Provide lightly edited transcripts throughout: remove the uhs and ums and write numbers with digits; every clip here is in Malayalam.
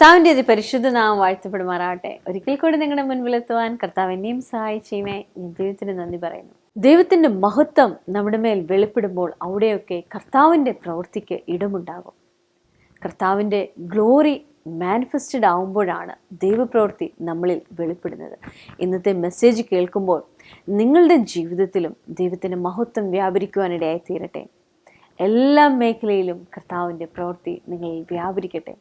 കർത്താവിൻ്റെ പരിശുദ്ധ നാമം വാഴ്ത്തപ്പെടുമാറാകട്ടെ. ഒരിക്കൽ കൂടി നിങ്ങളുടെ മുൻപിലെത്തുവാൻ കർത്താവ് എന്നെയും സഹായിച്ചതിനെ ദൈവത്തിന് നന്ദി പറയുന്നു. ദൈവത്തിൻ്റെ മഹത്വം നമ്മുടെ മേൽ വെളിപ്പെടുമ്പോൾ അവിടെയൊക്കെ കർത്താവിൻ്റെ പ്രവൃത്തിക്ക് ഇടമുണ്ടാകും. കർത്താവിൻ്റെ ഗ്ലോറി മാനിഫെസ്റ്റഡ് ആവുമ്പോഴാണ് ദൈവപ്രവൃത്തി നമ്മളിൽ വെളിപ്പെടുന്നത്. ഇന്നത്തെ മെസ്സേജ് കേൾക്കുമ്പോൾ നിങ്ങളുടെ ജീവിതത്തിലും ദൈവത്തിൻ്റെ മഹത്വം വ്യാപരിക്കുവാനിടയായി തീരട്ടെ. എല്ലാ മേഖലയിലും കർത്താവിൻ്റെ പ്രവൃത്തി നിങ്ങളിൽ വ്യാപരിക്കട്ടെ.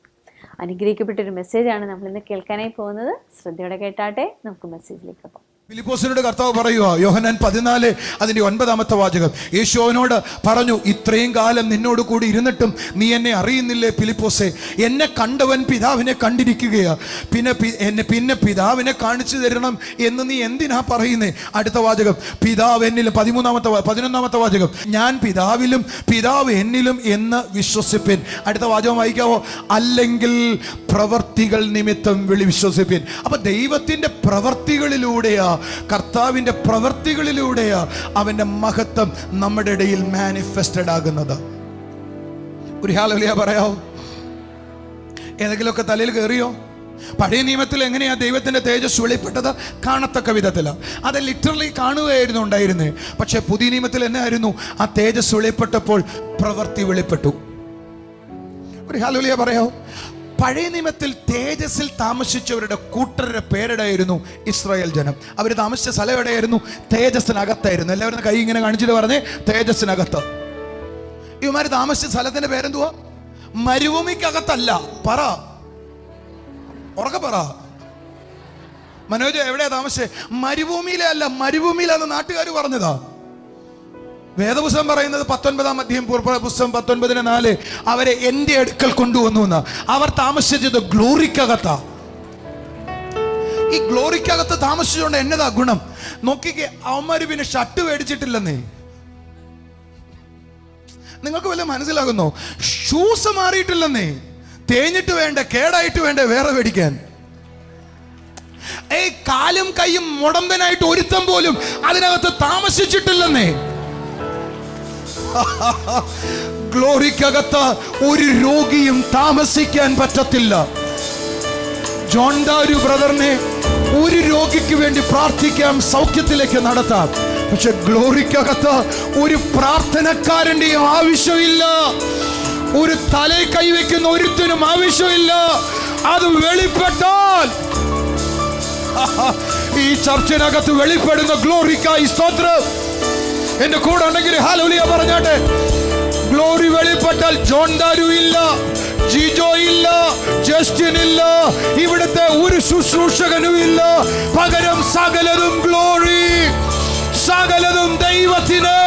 അനുഗ്രഹിക്കപ്പെട്ടൊരു മെസ്സേജാണ് നമ്മൾ ഇന്ന് കേൾക്കാനായി പോകുന്നത്. ശ്രദ്ധയോടെ കേട്ടാട്ടെ. നമുക്ക് മെസ്സേജിലേക്ക് പോകാം. ഫിലിപ്പോസിനോട് കർത്താവ് പറയുക, യോഹന്നാൻ 14 അതിൻ്റെ 9 വാചകം. യേശു അവനോട് പറഞ്ഞു, ഇത്രയും കാലം നിന്നോട് കൂടി ഇരുന്നിട്ടും നീ എന്നെ അറിയുന്നില്ലേ ഫിലിപ്പോസേ? എന്നെ കണ്ടവൻ പിതാവിനെ കണ്ടിരിക്കുകയാ. പിന്നെ പിതാവിനെ കാണിച്ചു തരണം എന്ന് നീ എന്തിനാ പറയുന്നേ? അടുത്ത വാചകം, പിതാവ് എന്നിലും. 11 വാചകം, ഞാൻ പിതാവിലും പിതാവ് എന്നിലും എന്ന് വിശ്വസിപ്പിൻ. അടുത്ത വാചകം വായിക്കാവോ? അല്ലെങ്കിൽ പ്രവർത്തികൾ നിമിത്തം വിശ്വസിപ്പിൻ. അപ്പൊ ദൈവത്തിന്റെ പ്രവർത്തികളിലൂടെയാ, കർത്താവിൻ്റെ പ്രവൃത്തികളിലൂടെയാ അവൻ്റെ മഹത്വം നമ്മുടെ ഇടയിൽ മാനിഫെസ്റ്റഡ് ആകുന്നത്. ഒരു ഹല്ലേലൂയ പറയാവോ? ഏതെങ്കിലുമൊക്കെ തലയിൽ കയറിയോ? പഴയ നിയമത്തിൽ എങ്ങനെയാ ദൈവത്തിന്റെ തേജസ് വെളിപ്പെട്ടത്? കാണത്തക്ക വിധത്തില. അത് ലിറ്ററലി കാണുകയായിരുന്നു ഉണ്ടായിരുന്നേ. പക്ഷെ പുതിയ നിയമത്തിൽ എന്നായിരുന്നു? ആ തേജസ് വെളിപ്പെട്ടപ്പോൾ പ്രവൃത്തി വെളിപ്പെട്ടു. ഒരു ഹല്ലേലൂയ പറയാവോ? പഴയ നിയമത്തിൽ തേജസ്സിൽ താമസിച്ചവരുടെ കൂട്ടരുടെ പേരെടായിരുന്നു ഇസ്രായേൽ ജനം. അവർ താമസിച്ച സ്ഥലം എവിടെയായിരുന്നു? തേജസ്സിനകത്തായിരുന്നു. എല്ലാവരും കൈ ഇങ്ങനെ കാണിച്ചിട്ട് പറഞ്ഞേ, തേജസ്സിനകത്ത്. ഇവന്മാർ താമസിച്ച സ്ഥലത്തിന്റെ പേരെന്തുവാ? മരുഭൂമിക്കകത്തല്ല. പറ, ഉറക്കെ പറ. മനോജ് എവിടെയാ താമസിച്ചേ? മരുഭൂമിയിലെ അല്ല, മരുഭൂമിയിലാന്ന് നാട്ടുകാർ പറഞ്ഞതാ. വേദപുസ്തകം പറയുന്നത് 19 അധ്യായം പുസ്തകം 19:4 അവരെ എൻ്റെ അടുക്കൽ കൊണ്ടുവന്നു എന്ന്. അവർ താമസിച്ചത് ഗ്ലോറിക്കകത്താ. ഈ ഗ്ലോറിക്കകത്ത് താമസിച്ചുകൊണ്ട് എന്നതാ ഗുണം? നോക്കിക്കേ, അവന്മാര് പിന്നെ ഷർട്ട് മേടിച്ചിട്ടില്ലെന്നേ. നിങ്ങൾക്ക് വല്ല മനസ്സിലാകുന്നോ? ഷൂസ് മാറിയിട്ടില്ലെന്നേ. തേഞ്ഞിട്ട് വേണ്ട, കേടായിട്ട് വേണ്ട വേറെ മേടിക്കാൻ. കാലും കൈയും മുടമ്പനായിട്ട് ഒരുത്തം പോലും അതിനകത്ത് താമസിച്ചിട്ടില്ലെന്നേ. ഗ്ലോറിക്കകത്ത് ഒരു രോഗിയും താമസിക്കാൻ പറ്റത്തില്ല. ജോൺ ഡാരു ബ്രദറിനെ ഒരു രോഗിക്ക് വേണ്ടി പ്രാർത്ഥിക്കാം, സൗഖ്യത്തിലേക്ക് നടത്താം. പക്ഷെ ഗ്ലോറിക്കകത്ത് ഒരു പ്രാർത്ഥനക്കാരൻ്റെയും ആവശ്യമില്ല. ഒരു തലയിൽ കൈവയ്ക്കുന്ന ഒരുത്തിനും ആവശ്യമില്ല. അത് വെളിപ്പെട്ടാൽ ഈ ചർച്ചിനകത്ത് വെളിപ്പെടുന്ന ഗ്ലോറിക്കായി സ്തോത്രം. എന്റെ കൂടെ ഉണ്ടെങ്കിൽ ഹല്ലേലൂയ പറഞ്ഞാട്ടെ. ഗ്ലോറി വെളിപ്പെട്ടാൽ ജോൺ ഡാരു ഇല്ല, ജിജോ ഇല്ല, ജസ്റ്റിൻ ഇല്ല, ഇവിടുത്തെ ഒരു ശുശ്രൂഷകനും ഇല്ല. പകരം സകലതും ഗ്ലോറി, സകലതും ദൈവത്തിന്.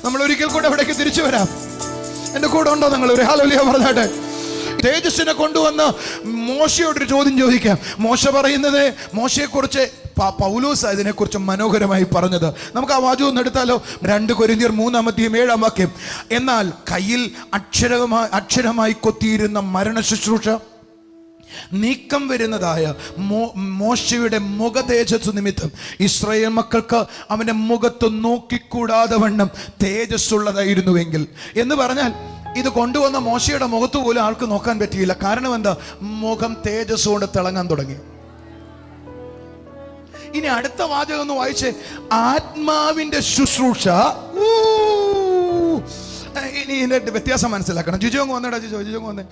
നമ്മൾ ഒരിക്കൽ കൂടെ അവിടേക്ക് തിരിച്ചു വരാം. എന്റെ കൂടെ ഉണ്ടോ നിങ്ങൾ? ഒരു ഹല്ലേലൂയ പറഞ്ഞാട്ടെ. തേജസ്സിനെ കൊണ്ടുവന്ന് മോശയോടൊരു ചോദ്യം ചോദിക്കാം. മോശ പറയുന്നത്, മോശയെക്കുറിച്ച് പൗലോസ് ഇതിനെക്കുറിച്ച് മനോഹരമായി പറഞ്ഞത്. നമുക്ക് ആ വാചകം ഒന്ന് എടുത്താലോ? 2 കൊരിന്ത്യർ 3:7 എന്നാൽ കയ്യിൽ അക്ഷരമായി കൊത്തിയിരുന്ന മരണ ശുശ്രൂഷ നീക്കം വരുന്നതായ മോശയുടെ മുഖ തേജസ് നിമിത്തം ഇസ്രായേൽ മക്കൾക്ക് അവന്റെ മുഖത്ത് നോക്കിക്കൂടാതെ വണ്ണം തേജസ്സുള്ളതായിരുന്നുവെങ്കിൽ എന്ന് പറഞ്ഞാൽ, ഇത് കൊണ്ടുവന്ന മോശയുടെ മുഖത്ത് പോലും ആൾക്ക് നോക്കാൻ പറ്റിയില്ല. കാരണം എന്താ? മുഖം തേജസ് കൊണ്ട് തിളങ്ങാൻ തുടങ്ങി. ഇനി അടുത്ത വാചകം ഒന്ന് വായിച്ചേ. ആത്മാവിന്റെ ശുശ്രൂഷ. ഇനി ഇതിന്റെ വ്യത്യാസം മനസ്സിലാക്കണം. ജിജോങ് വന്നേടാ, ജിജോങ് വന്നേ.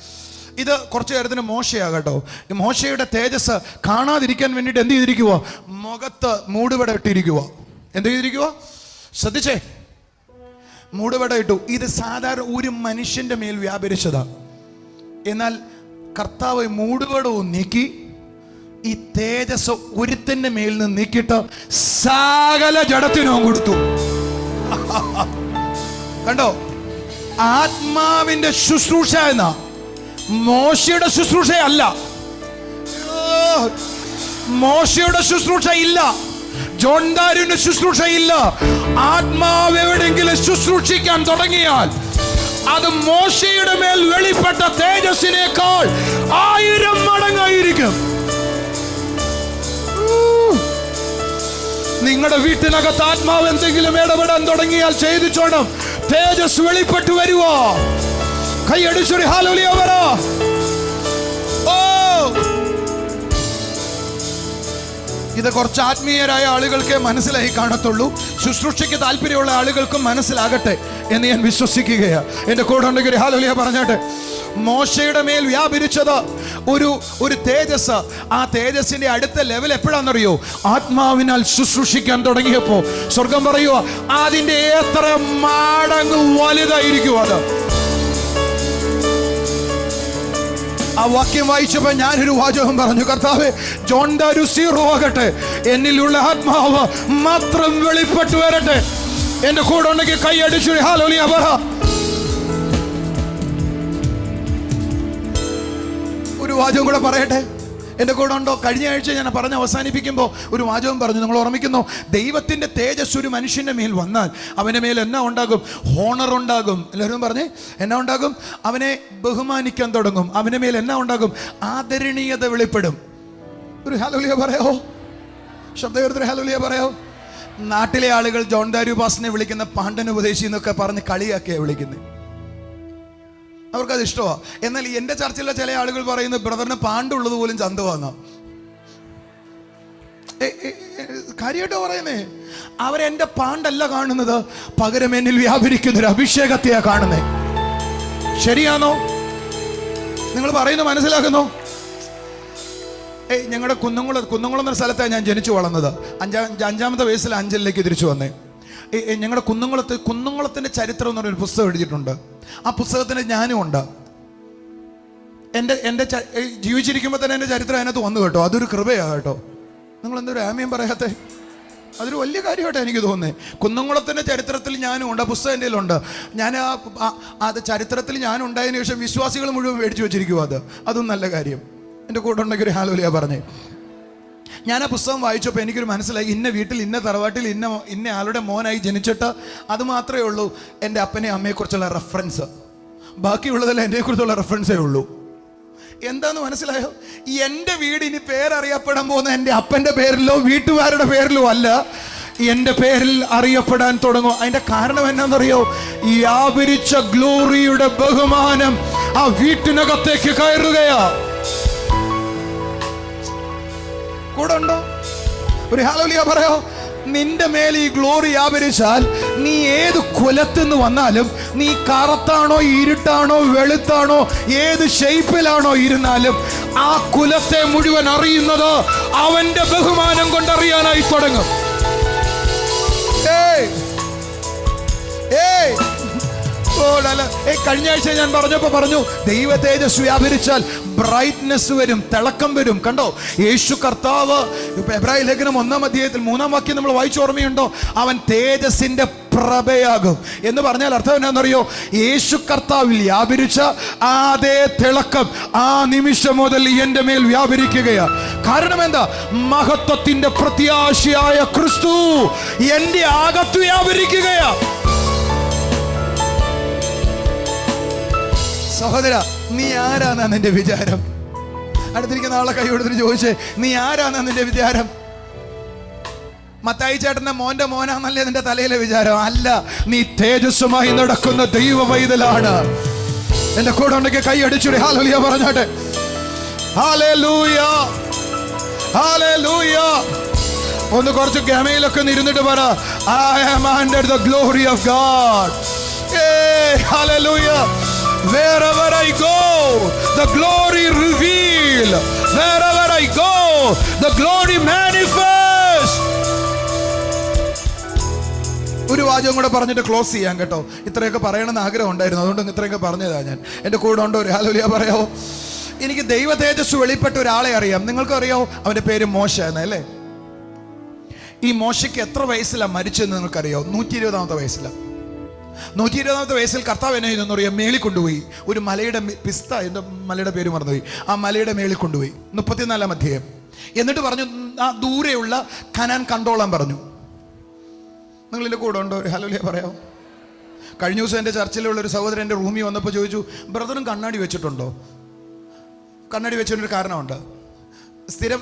ഇത് കുറച്ചു നേരത്തിന് മോശയാകട്ടോ. മോശയുടെ തേജസ് കാണാതിരിക്കാൻ വേണ്ടിയിട്ട് എന്ത് ചെയ്തിരിക്കുക? മുഖത്ത് മൂടുപട ഇട്ടിരിക്കുക. എന്ത് ചെയ്തിരിക്കുക? ശ്രദ്ധിച്ചേ, മൂടുപട ഇട്ടു. ഇത് സാധാരണ ഒരു മനുഷ്യന്റെ മേൽ വ്യാപരിച്ചതാ. എന്നാൽ കർത്താവ് മൂടുപടവും നീക്കി ഈ തേജസ് ഒരുത്തന്റെ മേൽ നിന്ന് നീക്കിയിട്ട് സകല ജഡത്തിനും കൊടുത്തു. കണ്ടോ? ആത്മാവിന്റെ ശുശ്രൂഷ എന്ന മോശയുടെ ശുശ്രൂഷയല്ല. മോശയുടെ ശുശ്രൂഷ ഇല്ല, ജോൺ ഡാരുവിന്റെ ശുശ്രൂഷ ഇല്ല. ആത്മാവ് എവിടെയെങ്കിലും ശുശ്രൂഷിക്കാൻ തുടങ്ങിയാൽ അത് മോശയുടെ മേൽ വെളിപ്പെട്ട തേജസ്സിനേക്കാൾ 1000 മടങ്ങായിരിക്കും. നിങ്ങളുടെ വീട്ടിനകത്ത് ആത്മാവ് എന്തെങ്കിലും ഇടപെടാൻ തുടങ്ങിയാൽ ചെയ്തിച്ചോണം. തേജസ് വെളിപ്പെട്ടു വരുവോ? കൈയടിച്ചൊരു ഹല്ലേലൂയ പറ. ഓ, ഇത് കുറച്ച് ആത്മീയരായ ആളുകൾക്കേ മനസ്സിലായി കാണത്തുള്ളൂ. ശുശ്രൂഷയ്ക്ക് താല്പര്യമുള്ള ആളുകൾക്കും മനസ്സിലാകട്ടെ എന്ന് ഞാൻ വിശ്വസിക്കുകയാണ്. എൻ്റെ കൂടെ ഉണ്ടെങ്കിൽ ഹല്ലേലൂയ പറഞ്ഞാട്ടെ. മോശയുടെ മേൽ വ്യാപരിച്ചത് ഒരു തേജസ്. ആ തേജസ്സിന്റെ അടുത്ത ലെവൽ എപ്പോഴാണെന്നറിയോ? ആത്മാവിനാൽ ശുശ്രൂഷിക്കാൻ തുടങ്ങിയപ്പോ. സ്വർഗം പറയുക, അതിന്റെ എത്ര മടങ്ങ് വലുതായിരിക്കും അത്. ആ വാക്യം വായിച്ചപ്പോൾ ഞാനൊരു വാചകം പറഞ്ഞു, കർത്താവേ, ജോൺ ദാരു 0 ആകട്ടെ, എന്നിലുള്ള ആത്മാവ് മാത്രം വെളിപ്പെട്ടു വരട്ടെ. എന്റെ കൂടെ ഉണ്ടെങ്കിൽ കൈ അടിച്ചു ഹല്ലേലൂയ പറ. ഒരു വാചകം കൂടെ പറയട്ടെ, എൻ്റെ കൂടെ ഉണ്ടോ? കഴിഞ്ഞ ആഴ്ച ഞാൻ പറഞ്ഞ് അവസാനിപ്പിക്കുമ്പോൾ ഒരു വാചകം പറഞ്ഞു, നിങ്ങൾ ഓർമ്മിക്കുന്നു? ദൈവത്തിൻ്റെ തേജസ് ഒരു മനുഷ്യൻ്റെ മേൽ വന്നാൽ അവൻ്റെ മേൽ എന്നാ ഉണ്ടാകും? ഹോണർ ഉണ്ടാകും. എല്ലാവരും പറഞ്ഞേ, എന്നാ ഉണ്ടാകും? അവനെ ബഹുമാനിക്കാൻ തുടങ്ങും. അവൻ്റെ മേൽ എന്നാ ഉണ്ടാകും? ആദരണീയത വെളിപ്പെടും. ഒരു ഹല്ലേലൂയ പറയാവോ? ശബ്ദം ഹല്ലേലൂയ പറയാവോ? നാട്ടിലെ ആളുകൾ ജോൺ ദാരു പാസ്റ്ററിനെ വിളിക്കുന്ന പാണ്ഡൻ ഉപദേശി എന്നൊക്കെ പറഞ്ഞ് കളിയാക്കിയാണ് വിളിക്കുന്നത്. അവർക്കത് ഇഷ്ടമാണ്. എന്നാൽ എൻ്റെ ചർച്ചിലെ ചില ആളുകൾ പറയുന്നത് ബ്രദറിന് പാണ്ടുള്ളത് പോലും ചന്തമാണെന്നാ. കാര്യമായിട്ടോ പറയുന്നേ. അവരെൻ്റെ പാണ്ടല്ല കാണുന്നത്, പകരം എന്നിൽ വ്യാപരിക്കുന്ന ഒരു അഭിഷേകത്തെയാ കാണുന്നേ. ശരിയാണോ? നിങ്ങൾ പറയുന്നത് മനസ്സിലാക്കുന്നോ? ഞങ്ങളുടെ കുന്നംകുളം എന്ന സ്ഥലത്താണ് ഞാൻ ജനിച്ചു വളർന്നത്. അഞ്ചാമത്തെ വയസ്സിൽ അഞ്ചലിലേക്ക് തിരിച്ചു വന്നേ. ഞങ്ങളുടെ കുന്നംകുളത്തിൻ്റെ ചരിത്രം എന്ന് പറഞ്ഞൊരു പുസ്തകം എഴുതിയിട്ടുണ്ട്. ആ പുസ്തകത്തിന് ഞാനും ഉണ്ട്. എൻ്റെ ജീവിച്ചിരിക്കുമ്പോൾ തന്നെ എൻ്റെ ചരിത്രം അതിനകത്ത് വന്നു കേട്ടോ. അതൊരു കൃപയാണ് കേട്ടോ. നിങ്ങൾ എന്തൊരു ആമയും പറയാത്തെ? അതൊരു വലിയ കാര്യമായിട്ടാണ് എനിക്ക് തോന്നുന്നത്. കുന്നംകുളത്തിൻ്റെ ചരിത്രത്തിൽ ഞാനും ഉണ്ട്. ആ പുസ്തകം എൻ്റെ കയ്യിലുണ്ട്. ഞാൻ അത് ചരിത്രത്തിൽ ഞാനുണ്ടായതിനു ശേഷം വിശ്വാസികൾ മുഴുവൻ മേടിച്ചു വെച്ചിരിക്കുമോ. അതും നല്ല കാര്യം. എൻ്റെ കൂടെ ഉണ്ടെങ്കിൽ ഒരു ഹല്ലേലൂയ പറഞ്ഞേ. ഞാൻ ആ പുസ്തകം വായിച്ചപ്പോൾ എനിക്കൊരു മനസ്സിലായി, ഇന്ന വീട്ടിൽ ഇന്ന തറവാട്ടിൽ ഇന്ന ആളുടെ മോനായി ജനിച്ചിട്ട് അത് മാത്രമേ ഉള്ളൂ എൻ്റെ അപ്പനെ അമ്മയെക്കുറിച്ചുള്ള റെഫറൻസ്. ബാക്കിയുള്ളതെല്ലാം എന്നെക്കുറിച്ചുള്ള റെഫറൻസേ ഉള്ളൂ. എന്താന്ന് മനസ്സിലായോ? എൻ്റെ വീട് ഇനി പേരറിയപ്പെടാൻ പോകുന്ന എൻ്റെ അപ്പൻ്റെ പേരിലോ വീട്ടുകാരുടെ പേരിലോ അല്ല, എൻ്റെ പേരിൽ അറിയപ്പെടാൻ തുടങ്ങും. അതിൻ്റെ കാരണം എന്നാണെന്നറിയോ? വ്യാപരിച്ച ഗ്ലോറിയുടെ ബഹുമാനം ആ വീട്ടിനകത്തേക്ക് കയറുകയാ. കൂടെ ഉണ്ടോ? ഒരു ഹല്ലേലൂയ പറയോ. നിന്റെ മേൽ ഈ ഗ്ലോറി വ്യാപരിച്ചാൽ നീ ഏത് കുലത്തിന്ന് വന്നാലും, നീ കറുത്താണോ ഇരുട്ടാണോ വെളുത്താണോ ഏത് ഷേപ്പിലാണോ ഇരുന്നാലും, ആ കുലത്തെ മുഴുവൻ അറിയുന്നത് അവന്റെ ബഹുമാനം കൊണ്ടറിയാനായി തുടങ്ങും. കഴിഞ്ഞ ആഴ്ച ഞാൻ പറഞ്ഞു ദൈവ തേജസ് വ്യാപരിച്ചാൽ ബ്രൈറ്റ്നെസ് വരും, തിളക്കം വരും. കണ്ടോ, യേശു കർത്താവ് എബ്രായ ലേഖനം 1-ാം അധ്യായത്തിൽ 3-ാം വാക്യം നമ്മൾ വായിച്ചു ഓർമ്മയുണ്ടോ? അവൻ തേജസ്സിന്റെ പ്രഭയാകും എന്ന് പറഞ്ഞാൽ അർത്ഥം എന്നാണെന്നറിയോ? യേശു കർത്താവിൽ വ്യാപരിച്ച അതേ തിളക്കം ആ നിമിഷം മുതൽ എൻ്റെ മേൽ വ്യാപരിക്കുകയാണ്. കാരണം എന്താ? മഹത്വത്തിന്റെ പ്രത്യാശയായ ക്രിസ്തു എൻ്റെ അകത്ത് വ്യാപരിക്കുകയാ. സഹോദര, നീ ആരാന്നാ നിന്റെ വിചാരം? അടുത്തിരിക്കുന്ന ആളെ കൈ കൊടുത്തിട്ട് ചോദിച്ചേ, നീ ആരാന്നാ നിന്റെ വിചാരം? മത്തായി ചേട്ടന്റെ മോന്റെ മോനാന്നല്ലേ നിന്റെ തലയിലെ വിചാരം? അല്ല, നീ തേജസ്സുമായി നടക്കുന്ന ദൈവ പൈതലാണ്. എന്റെ കൂടെ ഉണ്ടെങ്കിൽ കൈ അടിച്ചുകൂടി ഹല്ലേലൂയ പറഞ്ഞാട്ടെ. Hallelujah, hallelujah. ഒന്ന് കുറച്ച് ഗമയിലൊക്കെ ഇരുന്നിട്ട് പറ, I am under the glory of God. Hallelujah. Wherever I go, the glory reveal. Wherever I go, the glory manifest. ഒരു വാചകം കൂടെ പറഞ്ഞിട്ട് ക്ലോസ് ചെയ്യാം കേട്ടോ. ഇത്രയൊക്കെ പറയണമെന്ന് ആഗ്രഹം ഉണ്ടായിരുന്നു, അതുകൊണ്ട് ഇത്രയൊക്കെ പറഞ്ഞതാ ഞാൻ. എൻ്റെ കൂടെ ഉണ്ടോ? ഒരു ഹല്ലേലൂയ പറയാവോ? എനിക്ക് ദൈവ തേജസ് വെളിപ്പെട്ട ഒരാളെ അറിയാം. നിങ്ങൾക്ക് അറിയാവോ? അവൻ്റെ പേര് മോശ എന്നല്ലേ. ഈ മോശയ്ക്ക് എത്ര വയസ്സിലാണ് മരിച്ചതെന്ന് നിങ്ങൾക്കറിയാവോ? 120-ാമത്തെ വയസ്സിലാണ്. 120-ാമത്തെ വയസ്സിൽ കർത്താവ് എന്നെ ഇതെന്ന് പറയാം മേളിൽ കൊണ്ടുപോയി. ഒരു മലയുടെ പിസ്ത, എൻ്റെ മലയുടെ പേര് മറന്നുപോയി. ആ മലയുടെ മേളിൽ കൊണ്ടുപോയി. 34-ാം അധ്യായം. എന്നിട്ട് പറഞ്ഞു, ആ ദൂരെയുള്ള കനാൻ കണ്ടോളാൻ പറഞ്ഞു. നിങ്ങളിൻ്റെ കൂടെ ഉണ്ടോ? ഒരു ഹല്ലേലൂയ പറയാമോ? കഴിഞ്ഞ ദിവസം എൻ്റെ ചർച്ചിലുള്ള ഒരു സഹോദരൻ എൻ്റെ റൂമിൽ വന്നപ്പോൾ ചോദിച്ചു, ബ്രദറും കണ്ണാടി വെച്ചിട്ടുണ്ടോ? കണ്ണാടി വെച്ചതിനൊരു കാരണമുണ്ട്. സ്ഥിരം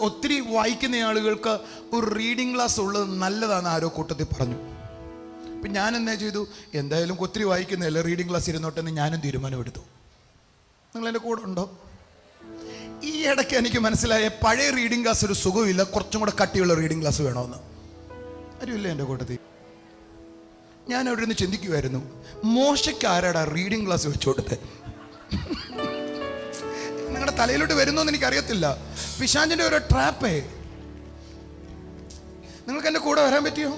ഒത്തിരി വായിക്കുന്ന ആളുകൾക്ക് ഒരു റീഡിംഗ് ക്ലാസ് ഉള്ളത് നല്ലതാണെന്ന് ആരോ കൂട്ടത്തിൽ പറഞ്ഞു. ഇപ്പം ഞാൻ എന്നാ ചെയ്തു, എന്തായാലും ഒത്തിരി വായിക്കുന്നതല്ലേ, റീഡിങ് ക്ലാസ് ഇരുന്നോട്ടെന്ന് ഞാനും തീരുമാനമെടുത്തു. നിങ്ങളെൻ്റെ കൂടെ ഉണ്ടോ? ഈ ഇടയ്ക്ക് എനിക്ക് മനസ്സിലായ പഴയ റീഡിങ് ക്ലാസ് ഒരു സുഖമില്ല, കുറച്ചും കൂടെ കട്ടിയുള്ള റീഡിങ് ക്ലാസ് വേണമെന്ന്. ആരുമില്ല എൻ്റെ കൂട്ടത്തിൽ. ഞാൻ അവിടെ നിന്ന് ചിന്തിക്കുമായിരുന്നു, മോശയ്ക്ക് ആരാടാ റീഡിങ് ക്ലാസ് വെച്ചു കൊടുത്തത്? നിങ്ങളുടെ തലയിലോട്ട് വരുന്നോന്ന് എനിക്കറിയത്തില്ല. പിശാചിന്റെ ഒരു ട്രാപ്പേ. നിങ്ങൾക്ക് എൻ്റെ കൂടെ വരാൻ പറ്റിയോ?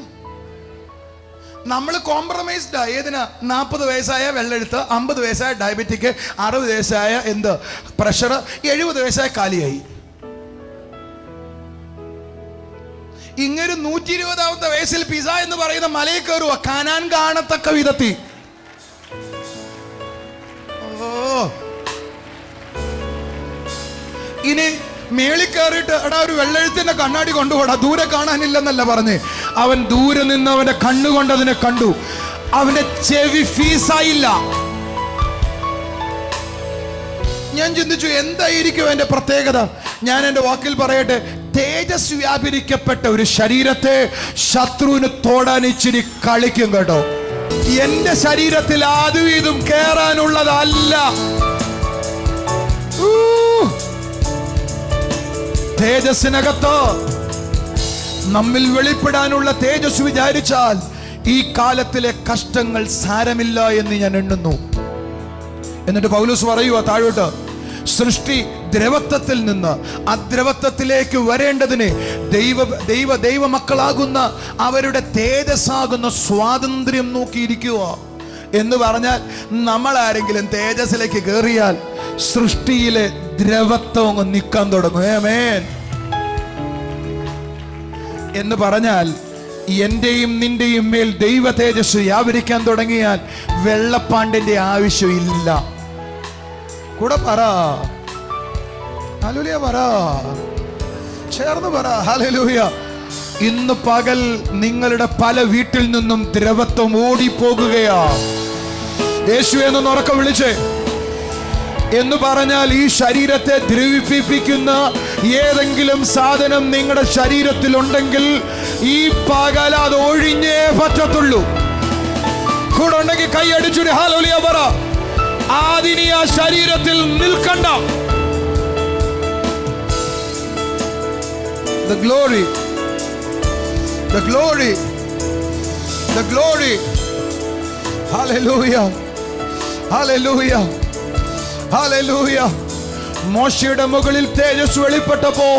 നമ്മൾ കോംപ്രമൈസ്ഡാ. ഏതിനാ? 40 വയസ്സായ വെള്ളെഴുത്ത്, 50 വയസ്സായ ഡയബറ്റിക്, 60 വയസ്സായ എന്ത് പ്രഷർ, 70 വയസ്സായ കാലിയായി. ഇങ്ങൊരു 120ാമത്തെ വയസ്സിൽ പിസ എന്ന് പറയുന്ന മലയിൽ കയറുക, കാനാൻ കാണത്തക്ക വിധത്തിൽ. ഇനി മേളിൽ കയറിയിട്ട് എടാ ഒരു വെള്ളെഴുത്തിന്റെ കണ്ണാടി കൊണ്ടുപോടാ, ദൂരെ കാണാനില്ലെന്നല്ല പറഞ്ഞേ. അവൻ ദൂരെ നിന്ന് അവന്റെ കണ്ണുകൊണ്ട് അതിനെ കണ്ടു. അവന്റെ ചെവി ഫീസായില്ല. ഞാൻ ചിന്തിച്ചു, എന്തായിരിക്കും എന്റെ പ്രത്യേകത? ഞാൻ എന്റെ വാക്കിൽ പറയട്ടെ, തേജസ് വ്യാപരിക്കപ്പെട്ട ഒരു ശരീരത്തെ ശത്രുവിന് തോടാൻ ഇച്ചിരി കളിക്കും കേട്ടോ. എന്റെ ശരീരത്തിൽ അതും ഇതും കേറാനുള്ളതല്ല. തേജസ്സിനകത്ത് നമ്മിൽ വെളിപ്പെടാനുള്ള തേജസ് വിചാരിച്ചാൽ ഈ കാലത്തിലെ കഷ്ടങ്ങൾ സാരമില്ല എന്ന് ഞാൻ എണ്ണുന്നു. എന്നിട്ട് പൗലോസ് പറയുക താഴോട്ട്, സൃഷ്ടി ദ്രവത്വത്തിൽ നിന്ന് അദ്രവത്വത്തിലേക്ക് വരേണ്ടതിന് ദൈവ മക്കളാകുന്ന അവരുടെ തേജസ്സാകുന്ന സ്വാതന്ത്ര്യം നോക്കിയിരിക്കുക എന്ന് പറഞ്ഞാൽ, നമ്മൾ ആരെങ്കിലും തേജസ്സിലേക്ക് കയറിയാൽ സൃഷ്ടിയിലെ ദ്രവത്വം അങ്ങ് നിൽക്കാൻ തുടങ്ങും. ആമേൻ. എന്ന് പറഞ്ഞാൽ എന്റെയും നിന്റെയും മേൽ ദൈവ തേജസ് വ്യാപരിക്കാൻ തുടങ്ങിയാൽ വെള്ളപ്പാണ്ടിന്റെ ആവശ്യമില്ല. കൂടെ പറ ഹല്ലേലൂയ, പറ ചേർന്ന് പറ ഹല്ലേലൂയ. ഇന്ന് പകൽ നിങ്ങളുടെ പല വീട്ടിൽ നിന്നും ദ്രവത്വം ഓടിപ്പോകുകയാ. യേശുവേ എന്ന് ഉറക്കെ വിളിച്ചേ. എന്ന് പറഞ്ഞാൽ ഈ ശരീരത്തെ ദ്രവിപ്പിക്കുന്ന ഏതെങ്കിലും സാധനം നിങ്ങളുടെ ശരീരത്തിൽ ഉണ്ടെങ്കിൽ ഈ പകൽ അത് ഒഴിഞ്ഞേ പറ്റത്തുള്ളൂ. കൂടെ ഉണ്ടെങ്കിൽ കൈ അടിച്ചു ഹല്ലേലൂയ പറ. ആദിനി ആ ശരീരത്തിൽ നിൽക്കണ്ട. The glory, the glory, the glory. Hallelujah, hallelujah, hallelujah. മോശയുടെ മുകളിൽ തേജസ് വെളിപ്പെട്ടപ്പോ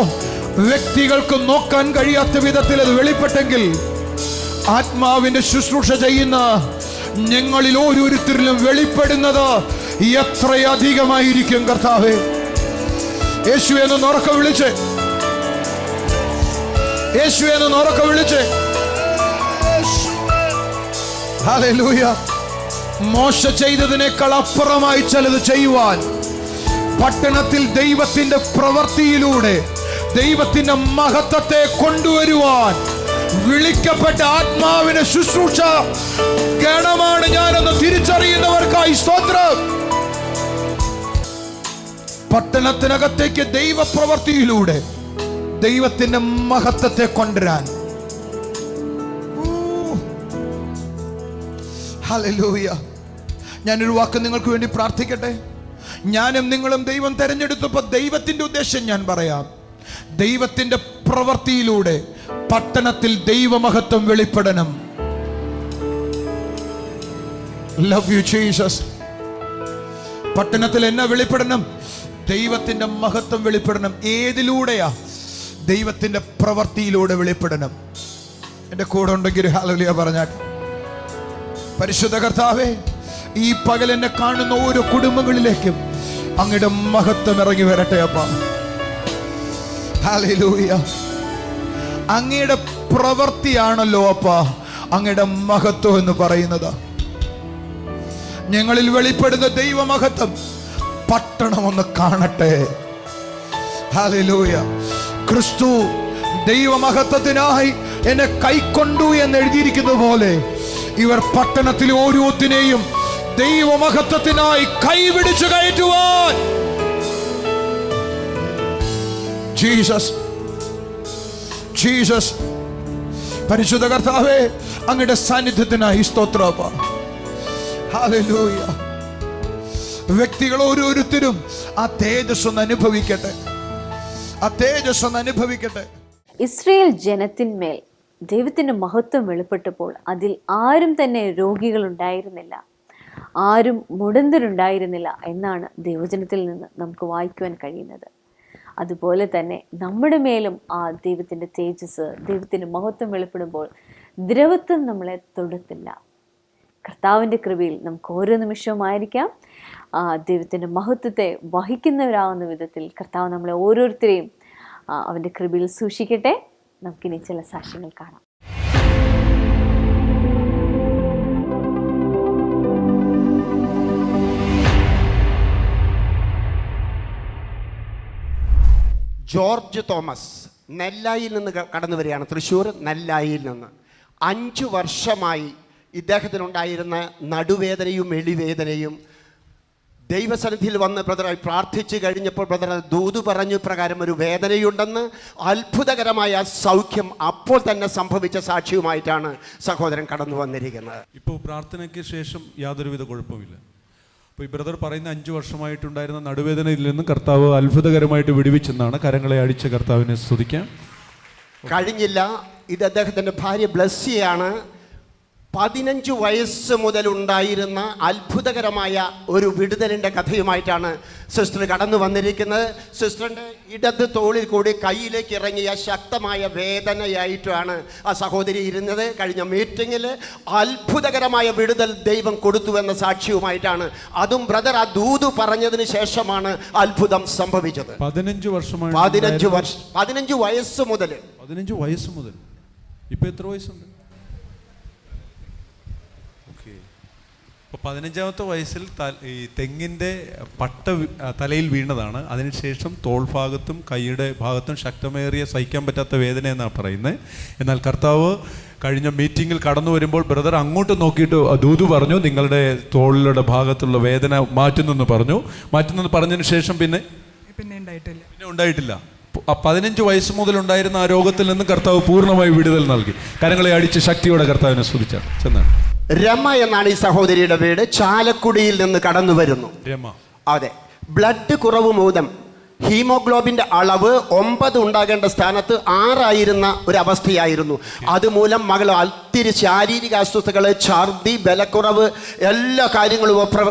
വ്യക്തികൾക്ക് നോക്കാൻ കഴിയാത്ത വിധത്തിൽ അത് വെളിപ്പെട്ടെങ്കിൽ, ആത്മാവിന്റെ ശുശ്രൂഷ ചെയ്യുന്ന ഞങ്ങളിൽ ഓരോരുത്തരിലും വെളിപ്പെടുന്നത് എത്രയധികമായിരിക്കും കർത്താവേ. യേശു എന്ന് ഉറക്കെ വിളിച്ച്, യേശു എന്ന് ഉറക്കെ വിളിച്ച് ഹല്ലേലൂയ. മോശ ചെയ്തതിനേക്കാൾ അപ്പുറമായി ചിലത് ചെയ്യുവാൻ, പട്ടണത്തിൽ ദൈവത്തിന്റെ പ്രവൃത്തിയിലൂടെ ദൈവത്തിന്റെ മഹത്വത്തെ കൊണ്ടുവരുവാൻ വിളിക്കപ്പെട്ട ആത്മാവിന്റെ ശുശ്രൂഷ ഗണമാണ് ഞാനെന്ന് തിരിച്ചറിയുന്നവർക്കായി സ്തോത്രം. പട്ടണത്തിനകത്തേക്ക് ദൈവപ്രവൃത്തിയിലൂടെ ദൈവത്തിന്റെ മഹത്വത്തെ കൊണ്ടുവരാൻ. ഹല്ലേലൂയ. ഞാനൊരു വാക്ക് നിങ്ങൾക്ക് വേണ്ടി പ്രാർത്ഥിക്കട്ടെ. ഞാനും നിങ്ങളും ദൈവം തെരഞ്ഞെടുത്തപ്പോൾ ദൈവത്തിന്റെ ഉദ്ദേശം ഞാൻ പറയാം. ദൈവത്തിന്റെ പ്രവൃത്തിയിലൂടെ പട്ടണത്തിൽ ദൈവമഹത്വം വെളിപ്പെടണം. Love you Jesus. പട്ടണത്തിൽ എന്നാ വെളിപ്പെടണം? ദൈവത്തിന്റെ മഹത്വം വെളിപ്പെടണം. ഏതിലൂടെയാ? ദൈവത്തിന്റെ പ്രവൃത്തിയിലൂടെ വെളിപ്പെടണം. എന്റെ കൂടെ ഉണ്ടെങ്കിൽ ഹല്ലേലൂയ പറഞ്ഞാട്ടെ. പരിശുദ്ധ കർത്താവേ, ഈ പകൽ എന്നെ കാണുന്ന ഓരോ കുടുംബങ്ങളിലേക്കും അങ്ങയുടെ മഹത്വം ഇറങ്ങി വരട്ടെ അപ്പാ. ഹല്ലേലൂയ. അങ്ങയുടെ പ്രവൃത്തിയാണല്ലോ അപ്പാ അങ്ങയുടെ മഹത്വം എന്ന് പറയുന്നത്. ഞങ്ങളിൽ വെളിപ്പെടുന്ന ദൈവമഹത്വം പട്ടണം ഒന്ന് കാണട്ടെ. ഹല്ലേലൂയ. ക്രിസ്തു ദൈവമഹത്വത്തിനായി എന്നെ കൈക്കൊണ്ടു എന്ന് എഴുതിയിരിക്കുന്ന പോലെ ഇവർ പട്ടണത്തിൽ ഓരോത്തിനെയും ദൈവമഹത്വത്തിനായി കൈപിടിച്ചു കയറ്റുവാൻ ജീസസ് ജീസസ് പരിശുദ്ധ കർത്താവേ, അങ്ങയുടെ സാന്നിധ്യത്തിനായി സ്തോത്രപ്പ. ഹല്ലേലൂയ. വ്യക്തികൾ ഓരോരുത്തരും ആ തേജസ് ഒന്ന് അനുഭവിക്കട്ടെ, ആ തേജസ് ഒന്ന് അനുഭവിക്കട്ടെ. ഇസ്രയേൽ ജനത്തിന്മേൽ ദൈവത്തിൻ്റെ മഹത്വം വെളിപ്പെട്ടപ്പോൾ അതിൽ ആരും തന്നെ രോഗികളുണ്ടായിരുന്നില്ല, ആരും മുടന്തരുണ്ടായിരുന്നില്ല എന്നാണ് ദൈവജനത്തിൽ നിന്ന് നമുക്ക് വായിക്കുവാൻ കഴിയുന്നത്. അതുപോലെ തന്നെ നമ്മുടെ മേലും ആ ദൈവത്തിൻ്റെ തേജസ്, ദൈവത്തിൻ്റെ മഹത്വം വെളിപ്പെടുമ്പോൾ ദ്രവത്വം നമ്മളെ തൊടത്തില്ല. കർത്താവിൻ്റെ കൃപയിൽ നമുക്ക് ഓരോ നിമിഷവുമായിരിക്കാം ദൈവത്തിൻ്റെ മഹത്വത്തെ വഹിക്കുന്നവരാകുന്ന വിധത്തിൽ കർത്താവ് നമ്മളെ ഓരോരുത്തരെയും അവൻ്റെ കൃപയിൽ സൂക്ഷിക്കട്ടെ. നമുക്കിനി ചില സാക്ഷ്യങ്ങൾ കാണാം. ജോർജ് തോമസ് നെല്ലായിൽ നിന്ന് കടന്നു വരികയാണ്, തൃശ്ശൂർ നെല്ലായിൽ നിന്ന്. 5 വർഷമായി ഇദ്ദേഹത്തിനുണ്ടായിരുന്ന നടുവേദനയും എളിവേദനയും ദൈവസന്നിധിയിൽ വന്ന് ബ്രദറായി പ്രാർത്ഥിച്ചു കഴിഞ്ഞപ്പോൾ ബ്രദർ ദൂത് പറഞ്ഞു പ്രകാരം ഒരു വേദനയുണ്ടെന്ന്, അത്ഭുതകരമായ സൗഖ്യം അപ്പോൾ തന്നെ സംഭവിച്ച സാക്ഷിയുമായിട്ടാണ് സഹോദരൻ കടന്നു വന്നിരിക്കുന്നത്. ഇപ്പോൾ പ്രാർത്ഥനയ്ക്ക് ശേഷം യാതൊരുവിധ കുഴപ്പമില്ല. അപ്പോൾ ഈ ബ്രദർ പറയുന്ന 5 വർഷമായിട്ടുണ്ടായിരുന്ന നടുവേദനയിൽ നിന്നും കർത്താവ് അത്ഭുതകരമായിട്ട് വിടുവിച്ചെന്നാണ്. കരങ്ങളെ അടിച്ച് കർത്താവിനെ സ്തുതിക്കാം. കഴിഞ്ഞില്ല, ഇത് അദ്ദേഹത്തിൻ്റെ ഭാര്യ ബ്ലസ്സിയാണ്. 15 വയസ്സ് മുതൽ ഉണ്ടായിരുന്ന അത്ഭുതകരമായ ഒരു വിടുതലിൻ്റെ കഥയുമായിട്ടാണ് സിസ്റ്റർ കടന്നു വന്നിരിക്കുന്നത്. സിസ്റ്ററിൻ്റെ ഇടത് തോളിൽ കൂടി കയ്യിലേക്ക് ഇറങ്ങിയ ശക്തമായ വേദനയായിട്ടാണ് ആ സഹോദരി ഇരുന്നത്. കഴിഞ്ഞ മീറ്റിങ്ങിൽ അത്ഭുതകരമായ വിടുതൽ ദൈവം കൊടുത്തുവെന്ന സാക്ഷ്യവുമായിട്ടാണ്. അതും ബ്രദർ ആ ദൂത് പറഞ്ഞതിന് ശേഷമാണ് അത്ഭുതം സംഭവിച്ചത്. 15 വർഷമായി 15 വയസ്സ് മുതൽ. 15 വയസ്സ് മുതൽ. ഇപ്പം എത്ര വയസ്സുണ്ട്? അപ്പോൾ 15ാമത്തെ വയസ്സിൽ ഈ തെങ്ങിൻ്റെ പട്ട തലയിൽ വീണതാണ്. അതിനുശേഷം തോൾഭാഗത്തും കൈയുടെ ഭാഗത്തും ശക്തമേറിയ സഹിക്കാൻ പറ്റാത്ത വേദന എന്നാണ് പറയുന്നത്. എന്നാൽ കർത്താവ് കഴിഞ്ഞ മീറ്റിങ്ങിൽ കടന്നു വരുമ്പോൾ ബ്രദർ അങ്ങോട്ട് നോക്കിയിട്ട് ദൂത് പറഞ്ഞു, നിങ്ങളുടെ തോളിലുള്ള ഭാഗത്തുള്ള വേദന മാറ്റുന്നെന്ന് പറഞ്ഞു. മാറ്റുന്നെന്ന് പറഞ്ഞതിന് ശേഷം പിന്നെ ഉണ്ടായിട്ടില്ല. 15 വയസ്സ് മുതൽ ഉണ്ടായിരുന്ന ആ രോഗത്തിൽ നിന്ന് കർത്താവ് പൂർണ്ണമായി വിടുതൽ നൽകി. കരങ്ങളെ അടിച്ച് ശക്തിയോടെ കർത്താവിനെ സ്തുതിച്ചാണ്. ചെന്നാണ്. രമ എന്നാണ് ഈ സഹോദരിയുടെ വീട്. ചാലക്കുടിയിൽ നിന്ന് കടന്നു വരുന്നു. രമ. അതെ. ബ്ലഡ് കുറവ് മൂലം ഹീമോഗ്ലോബിൻ്റെ അളവ് 9 ഉണ്ടാകേണ്ട സ്ഥാനത്ത് 6 ആയിരുന്ന ഒരവസ്ഥയായിരുന്നു. അതുമൂലം മകൾ ഒത്തിരി ശാരീരിക അസ്വസ്ഥതകൾ, ഛർദി, ബലക്കുറവ്, എല്ലാ കാര്യങ്ങളും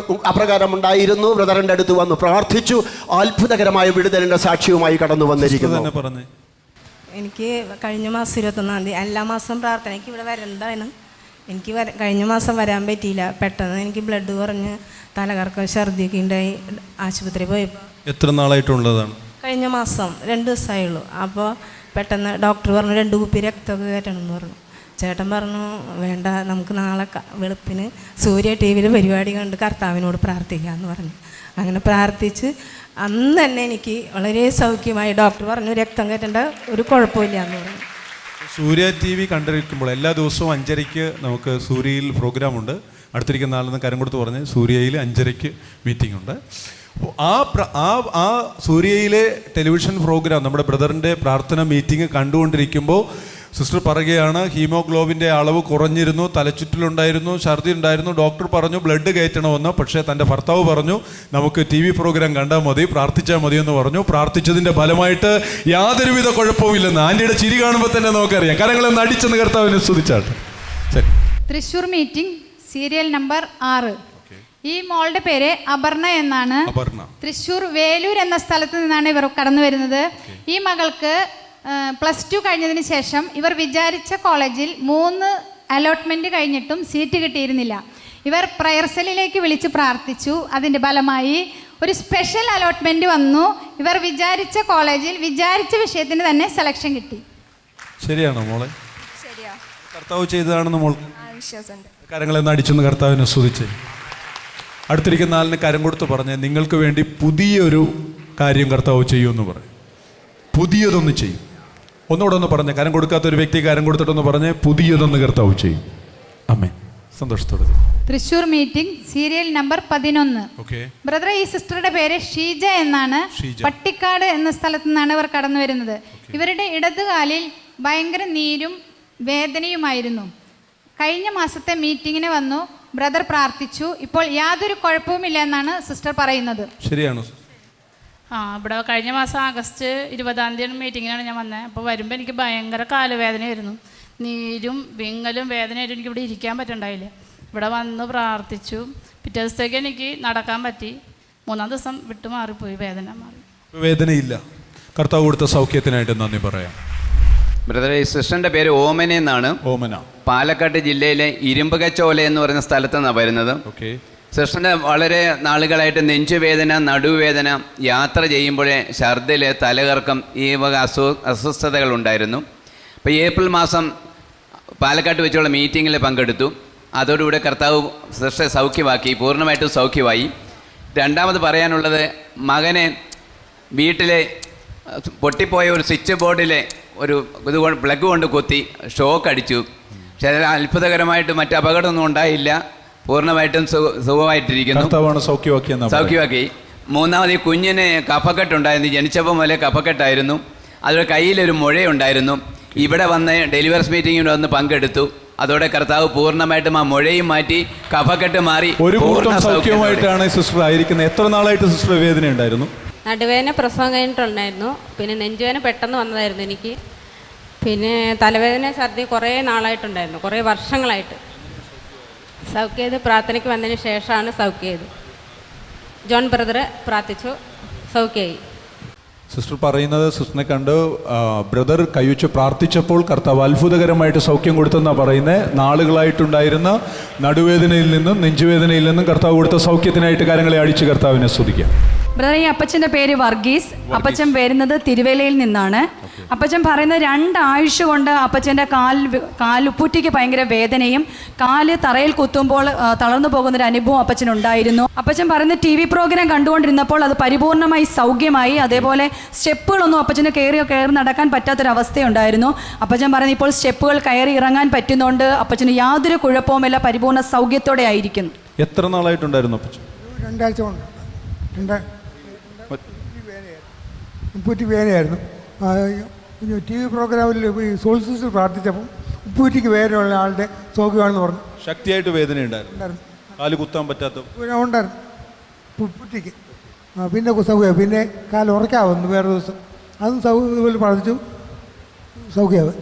അപ്രകാരം ഉണ്ടായിരുന്നു. ബ്രദറിൻ്റെ അടുത്ത് വന്നു പ്രാർത്ഥിച്ചു. അത്ഭുതകരമായ വിടുതലിൻ്റെ സാക്ഷ്യവുമായി കടന്നു വന്നിരിക്കുന്നു. എനിക്ക് കഴിഞ്ഞ മാസം 21-ാം തീയതി എല്ലാ മാസം പ്രാർത്ഥനയ്ക്ക് ഇവിടെ വരുന്നതാണ്. എനിക്ക് കഴിഞ്ഞ മാസം വരാൻ പറ്റിയില്ല. പെട്ടെന്ന് എനിക്ക് ബ്ലഡ് കുറഞ്ഞ് തലകറക്കം ഛർദിയൊക്കെ ഉണ്ടായി. ആശുപത്രി പോയപ്പോൾ. എത്ര നാളായിട്ടുള്ളതാണ്? കഴിഞ്ഞ മാസം 2 ദിവസമായുള്ളൂ. അപ്പോൾ പെട്ടെന്ന് ഡോക്ടർ പറഞ്ഞു 2 കുപ്പി രക്തമൊക്കെ കയറ്റണമെന്ന് പറഞ്ഞു. ചേട്ടൻ പറഞ്ഞു വേണ്ട, നമുക്ക് നാളെ വെളുപ്പിന് സൂര്യ TV പരിപാടി കണ്ട് കർത്താവിനോട് പ്രാർത്ഥിക്കാമെന്ന് പറഞ്ഞു. അങ്ങനെ പ്രാർത്ഥിച്ച് അന്ന് തന്നെ എനിക്ക് വളരെ സൗഖ്യമായി. ഡോക്ടർ പറഞ്ഞു രക്തം കയറ്റേണ്ട ഒരു കുഴപ്പമില്ല എന്ന് പറഞ്ഞു. സൂര്യ TV കണ്ടിരിക്കുമ്പോൾ എല്ലാ ദിവസവും 5:30 നമുക്ക് സൂര്യയിൽ പ്രോഗ്രാമുണ്ട്. അടുത്തിരിക്കുന്ന നാളെന്ന് കരം കൊടുത്ത് പറഞ്ഞ് സൂര്യയിൽ 5:30 മീറ്റിംഗ് ഉണ്ട്. ആ സൂര്യയിലെ ടെലിവിഷൻ പ്രോഗ്രാം നമ്മുടെ ബ്രദറിൻ്റെ പ്രാർത്ഥന മീറ്റിംഗ് കണ്ടുകൊണ്ടിരിക്കുമ്പോൾ സിസ്റ്റർ പറയുകയാണ് ഹീമോഗ്ലോബിൻ്റെ അളവ് കുറഞ്ഞിരുന്നു, തലച്ചുറ്റലുണ്ടായിരുന്നു, ഛർദി ഉണ്ടായിരുന്നു. ഡോക്ടർ പറഞ്ഞു ബ്ലഡ് കയറ്റണമെന്ന്. പക്ഷേ തൻ്റെ ഭർത്താവ് പറഞ്ഞു നമുക്ക് TV പ്രോഗ്രാം കണ്ടാൽ മതി, പ്രാർത്ഥിച്ചാൽ മതി എന്ന് പറഞ്ഞു. പ്രാർത്ഥിച്ചതിൻ്റെ ഫലമായിട്ട് യാതൊരുവിധ കുഴപ്പമില്ലെന്ന് ആൻറ്റിയുടെ ചിരി കാണുമ്പോൾ തന്നെ നമുക്കറിയാം. കരങ്ങളൊന്ന് അടിച്ചെന്ന് കർത്താവിനെ സ്തുതിച്ചാട്ടെ. ശരി. Thrissur meeting serial number 6. ഈ മോളുടെ പേര് അപർണ എന്നാണ്. തൃശ്ശൂർ വേലൂർ എന്ന സ്ഥലത്ത് നിന്നാണ് ഇവർ കടന്നു വരുന്നത്. ഈ മകൾക്ക് +2 കഴിഞ്ഞതിന് ശേഷം ഇവർ വിചാരിച്ച കോളേജിൽ 3 അലോട്ട്മെൻറ്റ് കഴിഞ്ഞിട്ടും സീറ്റ് കിട്ടിയിരുന്നില്ല. ഇവർ പ്രയർ സെല്ലിലേക്ക് വിളിച്ച് പ്രാർത്ഥിച്ചു. അതിൻ്റെ ഫലമായി ഒരു സ്പെഷ്യൽ അലോട്ട്മെൻറ്റ് വന്നു. ഇവർ വിചാരിച്ച കോളേജിൽ വിചാരിച്ച വിഷയത്തിന് തന്നെ സെലക്ഷൻ കിട്ടി. ശരിയാണോ മോളെ? ശരിയാ. കർത്താവ് ചെയ്തതാണെന്ന് മോൾ വിശ്വാസമുണ്ട്. കരങ്ങളെന്ന് അടിച്ചെന്ന് കർത്താവിനെ സ്തുതിച്ച് അടുത്തിരിക്കുന്ന ആളിന് കരം കൊടുത്ത് പറഞ്ഞ് നിങ്ങൾക്ക് വേണ്ടി പുതിയൊരു കാര്യം കർത്താവ് ചെയ്യുമെന്ന് പറയും. പുതിയതൊന്ന് ചെയ്യും. ഒന്നുകൂടെ ഒന്ന് പറഞ്ഞ് കരം കൊടുക്കാത്ത ഒരു വ്യക്തി കരം കൊടുത്തിട്ടൊന്ന് പറഞ്ഞ് പുതിയതൊന്ന് കർത്താവ് ചെയ്യും. ആമേൻ. സന്തോഷത്തോടെ. Thrissur meeting serial number 11. Brother, ഈ സിസ്റ്ററുടെ പേര് ഷീജ എന്നാണ്. പട്ടിക്കാട് എന്ന സ്ഥലത്തു നിന്നാണ് ഇവർ കടന്നു വരുന്നത്. ഇവരുടെ ഇടതുകാലിൽ ഭയങ്കര നീരും വേദനയുമായിരുന്നു. കഴിഞ്ഞ മാസത്തെ മീറ്റിങ്ങിന് വന്നു, ബ്രദർ പ്രാർത്ഥിച്ചു. ഇപ്പോൾ യാതൊരു കുഴപ്പവുമില്ല എന്നാണ് സിസ്റ്റർ പറയുന്നത്. ശരിയാണോ? ഇവിടെ കഴിഞ്ഞ മാസം ആഗസ്റ്റ് 20-ാം തീയതി മീറ്റിങ്ങിനാണ് ഞാൻ വന്നത്. അപ്പോൾ വരുമ്പോൾ എനിക്ക് ഭയങ്കര കാലുവേദനയായിരുന്നു, നീരും വിങ്ങലും വേദനയായിട്ട് എനിക്ക് ഇവിടെ ഇരിക്കാൻ പറ്റണ്ടായില്ല. ഇവിടെ വന്ന് പ്രാർത്ഥിച്ചു. പിറ്റേ ദിവസത്തേക്ക് എനിക്ക് നടക്കാൻ പറ്റി. 3-ാം ദിവസം വിട്ടു മാറിപ്പോയി, വേദന മാറി. വേദനയില്ല. കർത്താവ് കൊടുത്ത സൗഖ്യത്തിനായിട്ട് നന്ദി പറയാം. ബ്രദറെ, ഈ സിസ്റ്ററിൻ്റെ പേര് ഓമന എന്നാണ്. ഓമന പാലക്കാട് ജില്ലയിലെ ഇരുമ്പകച്ചോല എന്ന് പറയുന്ന സ്ഥലത്ത് നിന്നാണ് വരുന്നത്. ഓക്കെ. സിസ്റ്ററിന് വളരെ നാളുകളായിട്ട് നെഞ്ചുവേദന, നടുവേദന, യാത്ര ചെയ്യുമ്പോഴേ ഛർദിൽ, തലകറക്കം, ഈ വക അസ്വസ്ഥതകൾ ഉണ്ടായിരുന്നു. അപ്പോൾ ഏപ്രിൽ മാസം പാലക്കാട്ട് വെച്ചുള്ള മീറ്റിങ്ങിൽ പങ്കെടുത്തു. അതോടുകൂടെ കർത്താവ് സിസ്റ്ററെ സൗഖ്യമാക്കി, പൂർണ്ണമായിട്ടും സൗഖ്യമായി. രണ്ടാമത് പറയാനുള്ളത്, മകനെ വീട്ടിലെ പൊട്ടിപ്പോയ ഒരു സ്വിച്ച് ബോർഡിലെ ഒരു ഇതുകൊണ്ട് പ്ലഗ് കൊണ്ട് കുത്തി ഷോക്ക് അടിച്ചു. പക്ഷേ അതിൽ അത്ഭുതകരമായിട്ട് മറ്റ് അപകടമൊന്നും ഉണ്ടായില്ല, പൂർണ്ണമായിട്ടും സുഖമായിട്ടിരിക്കുന്നു, സൗഖ്യമാക്കി. മൂന്നാമത് ഈ കുഞ്ഞിന് കഫക്കെട്ടുണ്ടായിരുന്നു, ജനിച്ചപ്പോൾ മുതലേ കഫക്കെട്ടായിരുന്നു. അതുപോലെ കയ്യിലൊരു മുഴയുണ്ടായിരുന്നു. ഇവിടെ വന്ന് ഡെലിവറി മീറ്റിങ്ങിൽ വന്ന് പങ്കെടുത്തു. അതോടെ കർത്താവ് പൂർണ്ണമായിട്ടും ആ മുഴയും മാറ്റി, കഫക്കെട്ട് മാറി, ഒരു കൂട്ടം സൗഖ്യമായിട്ടാണ് സിസ്റ്റർ ആയിരിക്കുന്നത്. എത്ര നാളായിട്ട് സിസ്റ്റർ വേദന ഉണ്ടായിരുന്നു? നടുവേദന പ്രസവം കഴിഞ്ഞിട്ടുണ്ടായിരുന്നു. പിന്നെ നെഞ്ചുവേദന പെട്ടെന്ന് വന്നതായിരുന്നു എനിക്ക്. പിന്നെ തലവേദന, ഛർദി കുറേ നാളായിട്ടുണ്ടായിരുന്നു, കുറേ വർഷങ്ങളായിട്ട്. സൗഖ്യത് പ്രാർത്ഥനയ്ക്ക് വന്നതിന് ശേഷമാണ് സൗഖ്യത്. ജോൺ ബ്രദർ പ്രാർത്ഥിച്ചു, സൗഖ്യമായി. സിസ്റ്റർ പറയുന്നത്, സിസ്റ്ററിനെ കണ്ട് ബ്രദർ കൈവച്ച് പ്രാർത്ഥിച്ചപ്പോൾ കർത്താവ് അത്ഭുതകരമായിട്ട് സൗഖ്യം കൊടുത്തെന്നാണ് പറയുന്നത്. നാളുകളായിട്ടുണ്ടായിരുന്ന നടുവേദനയിൽ നിന്നും നെഞ്ചുവേദനയിൽ നിന്നും കർത്താവ് കൊടുത്ത സൗഖ്യത്തിനായിട്ട് കാര്യങ്ങളെ അടിച്ച് കർത്താവിനെ സ്തുതിക്കാം. ബ്രദർ, ഈ അപ്പച്ചൻ്റെ പേര് വർഗീസ്. അപ്പച്ചൻ വരുന്നത് തിരുവല്ലയിൽ നിന്നാണ്. അപ്പച്ചൻ പറയുന്നത് 2 ആഴ്ച കൊണ്ട് അപ്പച്ചൻ്റെ കാലുപ്പൂറ്റിക്ക് ഭയങ്കര വേദനയും കാല് തറയിൽ കുത്തുമ്പോൾ തളർന്നു പോകുന്നൊരു അനുഭവം അപ്പച്ചനുണ്ടായിരുന്നു. അപ്പച്ചൻ പറയുന്നത് TV പ്രോഗ്രാം കണ്ടുകൊണ്ടിരുന്നപ്പോൾ അത് പരിപൂർണമായി സൗഖ്യമായി. അതേപോലെ സ്റ്റെപ്പുകളൊന്നും അപ്പച്ചന് കയറി നടക്കാൻ പറ്റാത്തൊരവസ്ഥയുണ്ടായിരുന്നു. അപ്പച്ചൻ പറയുന്നത് ഇപ്പോൾ സ്റ്റെപ്പുകൾ കയറി ഇറങ്ങാൻ പറ്റുന്നതുകൊണ്ട് അപ്പച്ചന് യാതൊരു കുഴപ്പവുമില്ല, പരിപൂർണ്ണ സൗഖ്യത്തോടെ ആയിരിക്കുന്നു. എത്ര നാളായിട്ടുണ്ടായിരുന്നു അപ്പച്ചൻ? 2 ആഴ്ച കൊണ്ട്. ഉപ്പൂറ്റി വേദനയായിരുന്നു. TV പ്രോഗ്രാമിൽ സോൾ സിസ്റ്റർ പ്രാർത്ഥിച്ചപ്പോൾ ഉപ്പൂറ്റിക്ക് വേദനയുള്ള ആളുടെ സൗഖ്യമാണെന്ന് പറഞ്ഞു. ശക്തിയായിട്ട് വേദന ഉണ്ടായിരുന്നു, കാല് കുത്താൻ പറ്റാത്ത ഉണ്ടായിരുന്നു ഉപ്പൂറ്റിക്ക്. പിന്നെ സൗഖ്യം. പിന്നെ കാല് ഉറക്കാവുന്നു വേറെ ദിവസം, അതും ഇതുപോലെ പ്രാർത്ഥിച്ചു, സൗഖ്യമാവും.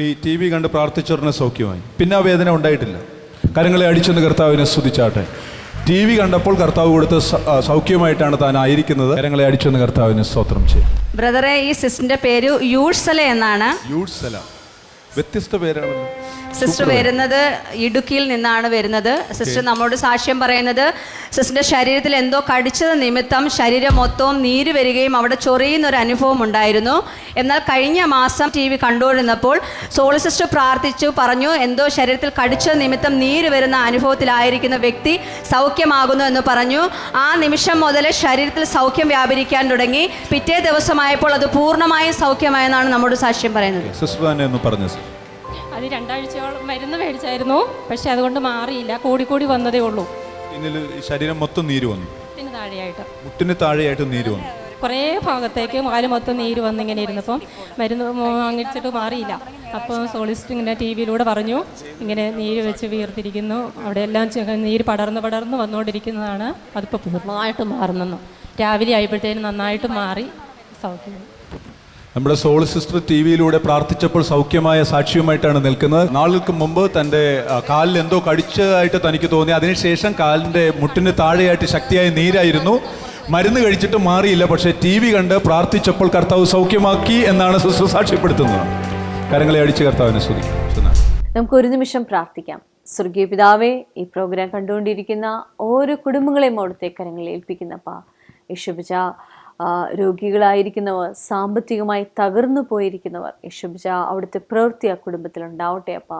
ഈ TV കണ്ട് പ്രാർത്ഥിച്ചവരുടെ സൗഖ്യമായി. പിന്നെ ആ വേദന ഉണ്ടായിട്ടില്ല. കരങ്ങളെ അടിച്ചെന്ന് കർത്താവിനെ സ്തുതിച്ചാട്ടെ. TV കണ്ടപ്പോൾ കർത്താവ് കൊടുത്ത സൗഖ്യമായിട്ടാണ് താൻ ആയിരിക്കുന്നത്. കരങ്ങളെ അടിച്ചെന്ന് കർത്താവിനെ സ്തോത്രം ചെയ്യും. ബ്രദറെ, ഈ സിസ്റ്ററിന്റെ പേര് യൂഴ്സല എന്നാണ്. യൂഴ്സല, വ്യത്യസ്ത പേരാണല്ലോ. സിസ്റ്റർ വരുന്നത് ഇടുക്കിയിൽ നിന്നാണ് വരുന്നത്. സിസ്റ്റർ നമ്മോട് സാക്ഷ്യം പറയുന്നത്, സിസ്റ്ററിന്റെ ശരീരത്തിൽ എന്തോ കടിച്ചത് നിമിത്തം ശരീരം മൊത്തവും നീര് വരികയും അവിടെ ചൊറിയുന്നൊരു അനുഭവം ഉണ്ടായിരുന്നു. എന്നാൽ കഴിഞ്ഞ മാസം TV കണ്ടുകൊണ്ടിരുന്നപ്പോൾ സോളി സിസ്റ്റർ പ്രാർത്ഥിച്ചു, പറഞ്ഞു എന്തോ ശരീരത്തിൽ കടിച്ചത് നിമിത്തം നീര് വരുന്ന അനുഭവത്തിലായിരിക്കുന്ന വ്യക്തി സൗഖ്യമാകുന്നു എന്ന് പറഞ്ഞു. ആ നിമിഷം മുതൽ ശരീരത്തിൽ സൗഖ്യം വ്യാപരിക്കാൻ തുടങ്ങി. പിറ്റേ ദിവസമായപ്പോൾ അത് പൂർണ്ണമായും സൗഖ്യമായെന്നാണ് നമ്മോട് സാക്ഷ്യം പറയുന്നത്. സിസ്റ്റർ തന്നെ ഒന്ന് പറഞ്ഞു. അത് 2 ആഴ്ചയോളം മരുന്ന് മേടിച്ചായിരുന്നു, പക്ഷെ അതുകൊണ്ട് മാറിയില്ല, കൂടി വന്നതേ ഉള്ളൂ. ശരീരം മൊത്തം നീര് വന്നു, മുട്ടിന് താഴെയായിട്ട്, മുട്ടിന് താഴെയായിട്ട് നീര് വന്നു. കുറേ ഭാഗത്തേക്ക് കാല് മൊത്തം നീര് വന്ന് ഇങ്ങനെ ഇരുന്നപ്പം മരുന്ന് വാങ്ങിച്ചിട്ട് മാറിയില്ല. അപ്പോൾ സോളിസ്റ്റ് ഇങ്ങനെ TV-യിലൂടെ പറഞ്ഞു, ഇങ്ങനെ നീര് വെച്ച് വീർത്തിരിക്കുന്നു, അവിടെ എല്ലാം നീര് പടർന്ന് വന്നുകൊണ്ടിരിക്കുന്നതാണ്, അതിപ്പോൾ പൂർണ്ണമായിട്ട് മാറുന്നു. രാവിലെ ആയപ്പോഴത്തേനും നന്നായിട്ട് മാറി സൗഖ്യം. നമ്മുടെ സോൾ സിസ്റ്റർ TV-യിലൂടെ പ്രാർത്ഥിച്ചപ്പോൾ സൗഖ്യമായ സാക്ഷ്യവുമായിട്ടാണ് നിൽക്കുന്നത്. നാളുകൾക്ക് മുമ്പ് തൻ്റെ കാലിൽ എന്തോ കടിച്ചതായിട്ട് തനിക്ക് തോന്നി. അതിനുശേഷം കാലിൻ്റെ മുട്ടിന് താഴെയായിട്ട് ശക്തിയായ നീരായിരുന്നു. മരുന്ന് കഴിച്ചിട്ട് മാറിയില്ല, പക്ഷേ TV കണ്ട് പ്രാർത്ഥിച്ചപ്പോൾ കർത്താവ് സൗഖ്യമാക്കി എന്നാണ് സിസ്റ്റർ സാക്ഷ്യപ്പെടുത്തുന്നത്. കരങ്ങളെ അടിച്ച് കർത്താവിനെ സ്തുതിക്കാം. നമുക്ക് ഒരു നിമിഷം പ്രാർത്ഥിക്കാം. സ്വർഗീയ പിതാവേ, ഈ പ്രോഗ്രാം കണ്ടുകൊണ്ടിരിക്കുന്ന ഓരോ കുടുംബങ്ങളെയും അവിടുത്തെ കരങ്ങളിൽ ഏൽപ്പിക്കുന്നപ്പാ. യേശുപിജ, രോഗികളായിരിക്കുന്നവർ, സാമ്പത്തികമായി തകർന്നു പോയിരിക്കുന്നവർ, യേശുപിജ അവിടുത്തെ പ്രവൃത്തി ആ കുടുംബത്തിൽ ഉണ്ടാവട്ടെ അപ്പാ.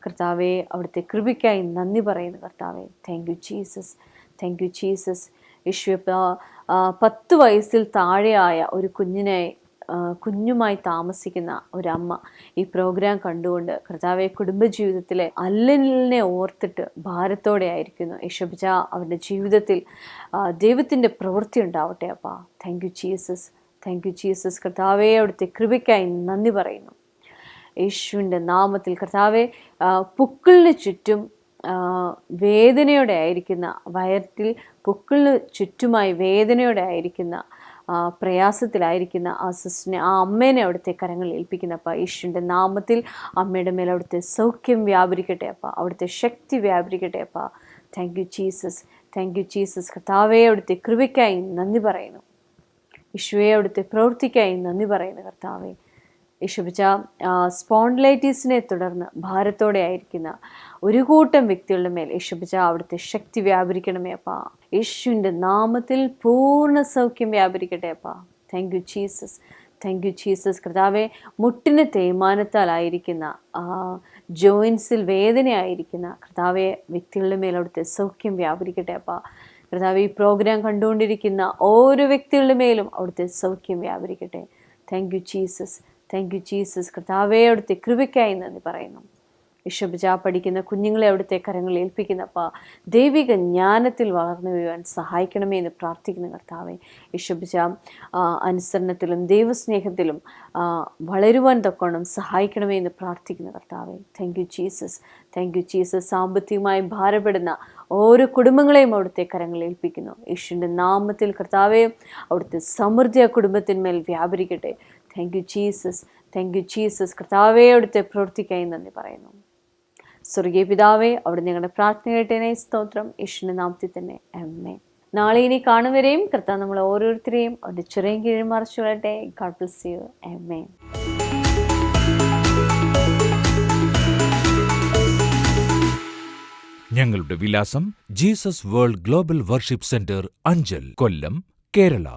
കർത്താവെ, അവിടുത്തെ കൃപയ്ക്കായി നന്ദി പറയുന്നു കർത്താവെ. Thank you Jesus, thank you Jesus. യേശുപ്പ 10 വയസ്സിൽ താഴെയായ ഒരു കുഞ്ഞുമായി താമസിക്കുന്ന ഒരമ്മ ഈ പ്രോഗ്രാം കണ്ടുകൊണ്ട് കർത്താവെ കുടുംബജീവിതത്തിലെ അല്ലലിനെ ഓർത്തിട്ട് ഭാരത്തോടെ ആയിരിക്കുന്നു. യേശുപിജ അവരുടെ ജീവിതത്തിൽ ദൈവത്തിൻ്റെ പ്രവൃത്തി ഉണ്ടാവട്ടെ അപ്പാ. Thank you Jesus, thank you Jesus. കർത്താവെ, അവിടുത്തെ കൃപയ്ക്കായി നന്ദി പറയുന്നു. യേശുവിൻ്റെ നാമത്തിൽ. കർത്താവെ, പുക്കിളിന് ചുറ്റും വേദനയോടെ ആയിരിക്കുന്ന, വയറ്റിൽ പുക്കിളിന് ചുറ്റുമായി വേദനയോടെ ആയിരിക്കുന്ന, പ്രയാസത്തിലായിരിക്കുന്ന ആ സിസ്റ്ററിനെ, ആ അമ്മേനെ അവിടുത്തെ കരങ്ങളിൽ ഏൽപ്പിക്കുന്നപ്പ. യേശുവിൻ്റെ നാമത്തിൽ അമ്മയുടെ മേൽ അവിടുത്തെ സൗഖ്യം വ്യാപരിക്കട്ടെ അപ്പ, അവിടുത്തെ ശക്തി വ്യാപരിക്കട്ടെ അപ്പ. Thank you Jesus, thank you Jesus. കർത്താവെ, അവിടുത്തെ കൃപയ്ക്കായി നന്ദി പറയുന്നു. യേശുവെ, അവിടുത്തെ പ്രവൃത്തിക്കായി നന്ദി പറയുന്നു. കർത്താവെ, യേശുപിച്ച സ്പോണ്ടിലൈറ്റീസിനെ തുടർന്ന് ഭാരത്തോടെ ആയിരിക്കുന്ന ഒരു കൂട്ടം വ്യക്തികളുടെ മേൽ യേശുപിച്ച അവിടുത്തെ ശക്തി വ്യാപരിക്കണമേ അപ്പ. യേശുവിൻ്റെ നാമത്തിൽ പൂർണ്ണ സൗഖ്യം വ്യാപരിക്കട്ടെ അപ്പ. Thank you Jesus, thank you Jesus. കർത്താവെ, മുട്ടിന് തേയ്മാനത്താലായിരിക്കുന്ന, ജോയിൻസിൽ വേദനയായിരിക്കുന്ന കർത്താവെ വ്യക്തികളുടെ മേൽ അവിടുത്തെ സൗഖ്യം വ്യാപരിക്കട്ടെ അപ്പ. കർത്താവെ, ഈ പ്രോഗ്രാം കണ്ടുകൊണ്ടിരിക്കുന്ന ഓരോ വ്യക്തികളുടെ മേലും അവിടുത്തെ സൗഖ്യം വ്യാപരിക്കട്ടെ. Thank you Jesus, thank you Jesus. കർത്താവെ, അവിടുത്തെ കൃപയ്ക്കായി നന്ദി പറയുന്നു. യേശുപിച്ച പഠിക്കുന്ന കുഞ്ഞുങ്ങളെ അവിടുത്തെ കരങ്ങളിൽ ഏൽപ്പിക്കുന്നപ്പ, ദൈവിക ജ്ഞാനത്തിൽ വളർന്നു വീഴുവാൻ സഹായിക്കണമേ എന്ന് പ്രാർത്ഥിക്കുന്ന കർത്താവെ. യേശുപിച്ച അനുസരണത്തിലും ദൈവസ്നേഹത്തിലും വളരുവാൻ തക്കോണം സഹായിക്കണമേ എന്ന് പ്രാർത്ഥിക്കുന്ന കർത്താവെ. Thank you Jesus, thank you Jesus. സാമ്പത്തികമായി ഭാരപ്പെടുന്ന ഓരോ കുടുംബങ്ങളെയും അവിടുത്തെ കരങ്ങളിൽ ഏൽപ്പിക്കുന്നു. യേശുവിൻ്റെ നാമത്തിൽ കർത്താവെ, അവിടുത്തെ സമൃദ്ധി ആ കുടുംബത്തിന്മേൽ വ്യാപരിക്കട്ടെ. Thank you Jesus, thank you Jesus. കർത്താവെ, അവിടുത്തെ പ്രവൃത്തിക്കായി നന്ദി പറയുന്നു. സ്വർഗീയ പിതാവേ, അവിടെ ഞങ്ങളുടെ പ്രാർത്ഥന കേട്ടേനെ സ്തോത്രം. യേശുവിന്റെ നാമത്തിൽ തന്നെ ആമേൻ. നാളെ ഇനി കാണുവരെയും കർത്താവ് നമ്മൾ ഓരോരുത്തരെയും അവരുടെ ചെറിയ കീഴിൽ മറച്ചു കൊള്ളട്ടെ. God bless you. ആമേൻ. ഞങ്ങളുടെ വിലാസം Jesus world global worship centre, Anchal, Kollam, Kerala.